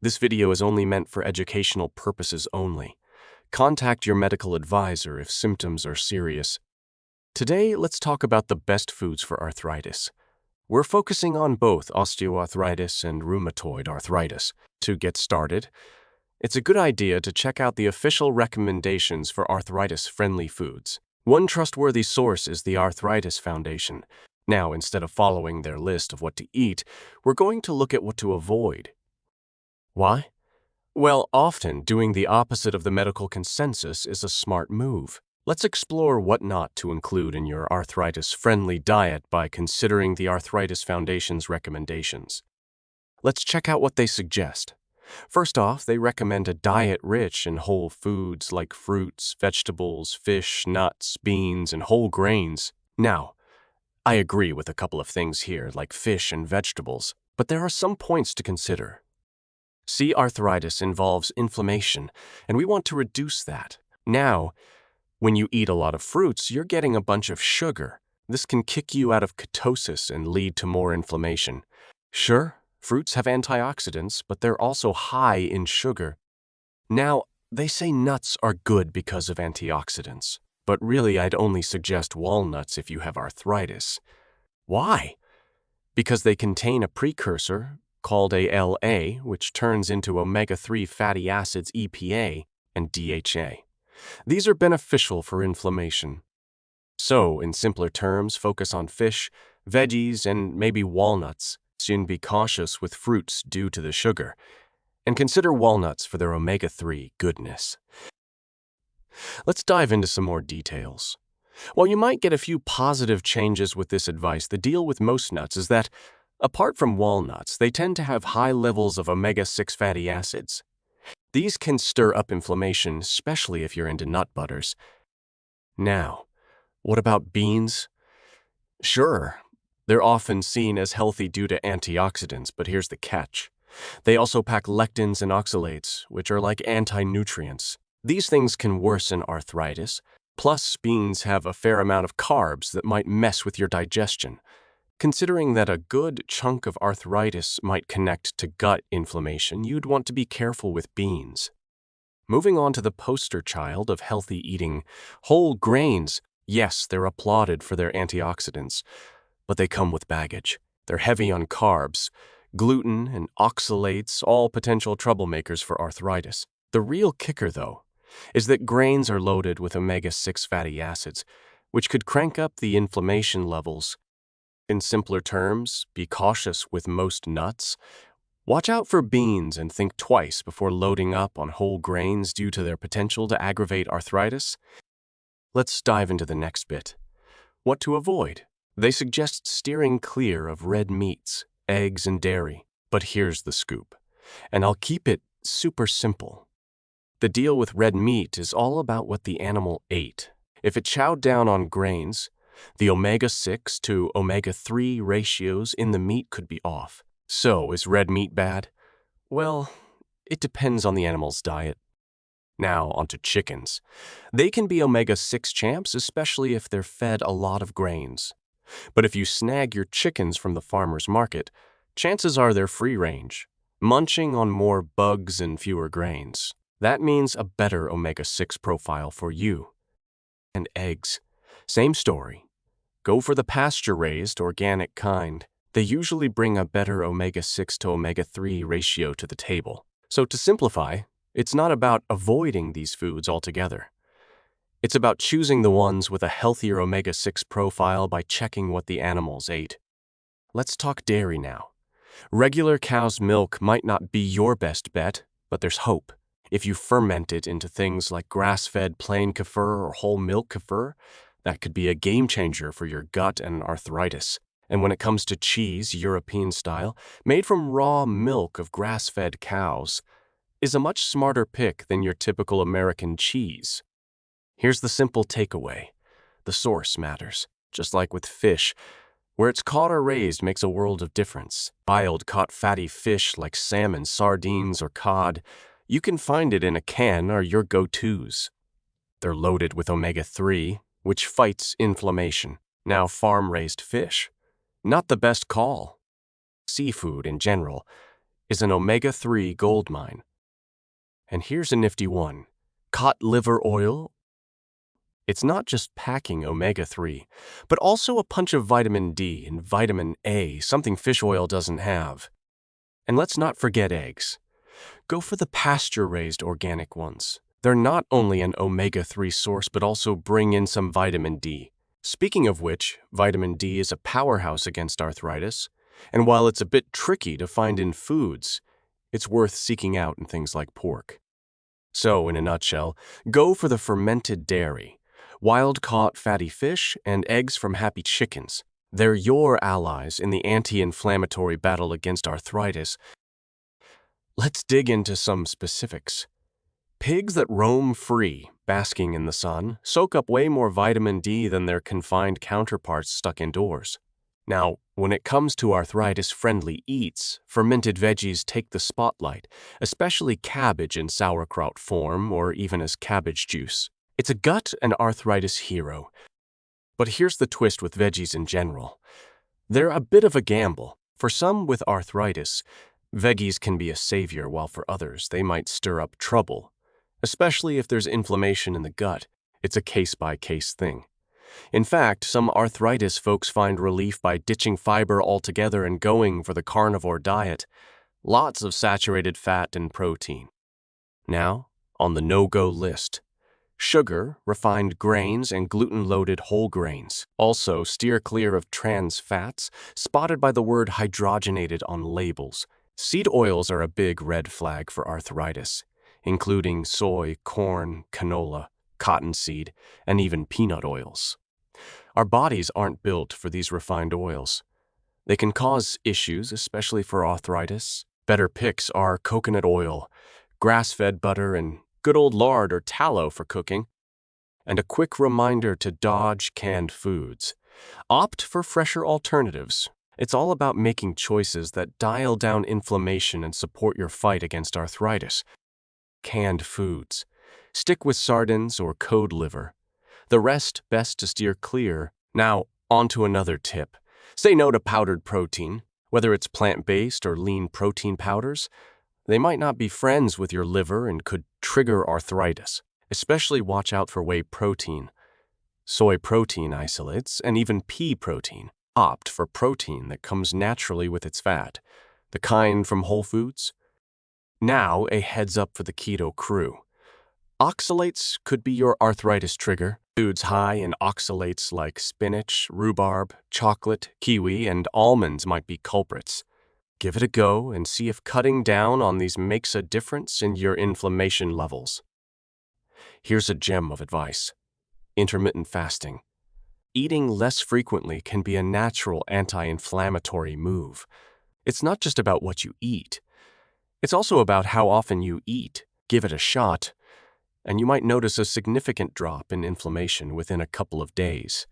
This video is only meant for educational purposes only. Contact your medical advisor if symptoms are serious. Today, let's talk about the best foods for arthritis. We're focusing on both osteoarthritis and rheumatoid arthritis. To get started, it's a good idea to check out the official recommendations for arthritis-friendly foods. One trustworthy source is the Arthritis Foundation. Now, instead of following their list of what to eat, we're going to look at what to avoid. Why? Well, often doing the opposite of the medical consensus is a smart move. Let's explore what not to include in your arthritis-friendly diet by considering the Arthritis Foundation's recommendations. Let's check out what they suggest. First off, they recommend a diet rich in whole foods like fruits, vegetables, fish, nuts, beans, and whole grains. Now, I agree with a couple of things here, like fish and vegetables, but there are some points to consider. See, arthritis involves inflammation, and we want to reduce that. Now, when you eat a lot of fruits, you're getting a bunch of sugar. This can kick you out of ketosis and lead to more inflammation. Sure, fruits have antioxidants, but they're also high in sugar. Now, they say nuts are good because of antioxidants, but really I'd only suggest walnuts if you have arthritis. Why? Because they contain a precursor called ALA, which turns into omega-3 fatty acids EPA and DHA. These are beneficial for inflammation. So, in simpler terms, focus on fish, veggies, and maybe walnuts. Soon be cautious with fruits due to the sugar, and consider walnuts for their omega-3 goodness. Let's dive into some more details. While you might get a few positive changes with this advice, the deal with most nuts is that, apart from walnuts, they tend to have high levels of omega-6 fatty acids. These can stir up inflammation, especially if you're into nut butters. Now, what about beans? Sure, they're often seen as healthy due to antioxidants, but here's the catch. They also pack lectins and oxalates, which are like anti-nutrients. These things can worsen arthritis. Plus, beans have a fair amount of carbs that might mess with your digestion. Considering that a good chunk of arthritis might connect to gut inflammation, you'd want to be careful with beans. Moving on to the poster child of healthy eating, whole grains. Yes, they're applauded for their antioxidants, but they come with baggage. They're heavy on carbs, gluten, and oxalates, all potential troublemakers for arthritis. The real kicker, though, is that grains are loaded with omega-6 fatty acids, which could crank up the inflammation levels. In simpler terms, be cautious with most nuts. Watch out for beans and think twice before loading up on whole grains due to their potential to aggravate arthritis. Let's dive into the next bit. What to avoid? They suggest steering clear of red meats, eggs, and dairy. But here's the scoop, and I'll keep it super simple. The deal with red meat is all about what the animal ate. If it chowed down on grains, the omega-6 to omega-3 ratios in the meat could be off. So, is red meat bad? Well, it depends on the animal's diet. Now, onto chickens. They can be omega-6 champs, especially if they're fed a lot of grains. But if you snag your chickens from the farmer's market, chances are they're free range, munching on more bugs and fewer grains. That means a better omega-6 profile for you. And eggs. Same story. Go for the pasture-raised, organic kind. They usually bring a better omega-6 to omega-3 ratio to the table. So to simplify, it's not about avoiding these foods altogether. It's about choosing the ones with a healthier omega-6 profile by checking what the animals ate. Let's talk dairy now. Regular cow's milk might not be your best bet, but there's hope. If you ferment it into things like grass-fed plain kefir or whole milk kefir, that could be a game changer for your gut and arthritis. And when it comes to cheese, European style, made from raw milk of grass-fed cows, is a much smarter pick than your typical American cheese. Here's the simple takeaway. The source matters. Just like with fish, where it's caught or raised makes a world of difference. Wild-caught fatty fish like salmon, sardines, or cod, you can find it in a can are your go-tos. They're loaded with omega-3, which fights inflammation. Now farm-raised fish. Not the best call. Seafood in general is an omega-3 goldmine. And here's a nifty one. Cod liver oil. It's not just packing omega-3, but also a punch of vitamin D and vitamin A, something fish oil doesn't have. And let's not forget eggs. Go for the pasture-raised organic ones. They're not only an omega-3 source, but also bring in some vitamin D. Speaking of which, vitamin D is a powerhouse against arthritis, and while it's a bit tricky to find in foods, it's worth seeking out in things like pork. So, in a nutshell, go for the fermented dairy, wild-caught fatty fish, and eggs from happy chickens. They're your allies in the anti-inflammatory battle against arthritis. Let's dig into some specifics. Pigs that roam free, basking in the sun, soak up way more vitamin D than their confined counterparts stuck indoors. Now, when it comes to arthritis-friendly eats, fermented veggies take the spotlight, especially cabbage in sauerkraut form or even as cabbage juice. It's a gut and arthritis hero. But here's the twist with veggies in general. They're a bit of a gamble. For some with arthritis, veggies can be a savior, while for others, they might stir up trouble. Especially if there's inflammation in the gut, it's a case-by-case thing. In fact, some arthritis folks find relief by ditching fiber altogether and going for the carnivore diet. Lots of saturated fat and protein. Now, on the no-go list. Sugar, refined grains, and gluten-loaded whole grains. Also, steer clear of trans fats, spotted by the word hydrogenated on labels. Seed oils are a big red flag for arthritis, including soy, corn, canola, cottonseed, and even peanut oils. Our bodies aren't built for these refined oils. They can cause issues, especially for arthritis. Better picks are coconut oil, grass-fed butter, and good old lard or tallow for cooking. And a quick reminder to dodge canned foods. Opt for fresher alternatives. It's all about making choices that dial down inflammation and support your fight against arthritis. Canned foods. Stick with sardines or cod liver. The rest best to steer clear. Now, on to another tip. Say no to powdered protein. Whether it's plant-based or lean protein powders, they might not be friends with your liver and could trigger arthritis. Especially watch out for whey protein, soy protein isolates, and even pea protein. Opt for protein that comes naturally with its fat, the kind from Whole Foods. Now, a heads up for the keto crew. Oxalates could be your arthritis trigger. Foods high in oxalates like spinach, rhubarb, chocolate, kiwi, and almonds might be culprits. Give it a go and see if cutting down on these makes a difference in your inflammation levels. Here's a gem of advice. Intermittent fasting. Eating less frequently can be a natural anti-inflammatory move. It's not just about what you eat. It's also about how often you eat. Give it a shot, and you might notice a significant drop in inflammation within a couple of days.